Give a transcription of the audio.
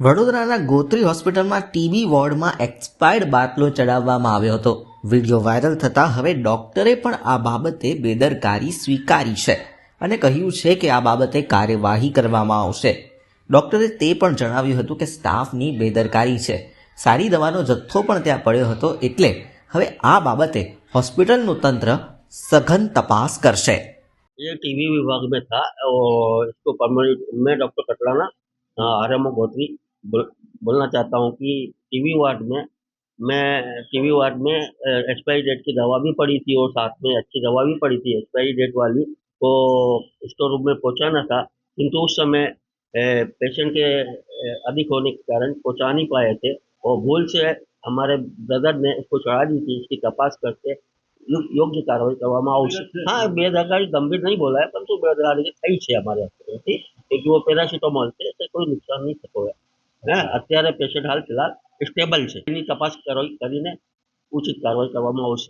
વડોદરાના ગોત્રી હોસ્પિટલમાં ટીબી વોર્ડમાં એક્સપાયર્ડ બાટલો ચડાવવામાં આવ્યો હતો. વિડીયો વાયરલ થતાં હવે ડોક્ટરે પણ આ બાબતે બેદરકારી સ્વીકારી છે અને કહ્યું છે કે આ બાબતે કાર્યવાહી કરવામાં આવશે. ડોક્ટરે તે પણ જણાવ્યું હતું કે સ્ટાફની બેદરકારી છે. સારી દવાનો જથ્થો પણ ત્યાં પડ્યો હતો, એટલે હવે આ બાબતે હોસ્પિટલનું તંત્ર સઘન તપાસ કરશે. ये टीबी विभाग में था और इसको परमानेंट मैं डॉक्टर कटलाना आरएमओ गोत्री बोलना चाहता हूँ कि टीबी वार्ड में एक्सपायरी डेट की दवा भी पड़ी थी और साथ में अच्छी दवा भी पड़ी थी एक्सपायरी डेट वाली, तो स्टोर रूम में पहुँचाना था, किंतु उस समय पेशेंट के अधिक होने के कारण पहुँचा नहीं पाए थे और भूल से हमारे ब्रदर ने उसको चढ़ा दी थी. इसकी तपास करके योग्य कार्रवाई કરવામાં આવશે. હા, બેદરકારી ગંભીર નહીં બોલાય, પરંતુ બેદરકારી થઈ છે અમારે હોસ્પિટલથી. એક वो પેરાસિટામોલ છે, તે કોઈ નુકસાન નહીં થતો હોય. અત્યારે પેશન્ટ હાલ ફિલહાલ સ્ટેબલ છે. એની તપાસ કરીને ઉચિત કાર્યવાહી કરવામાં આવશે.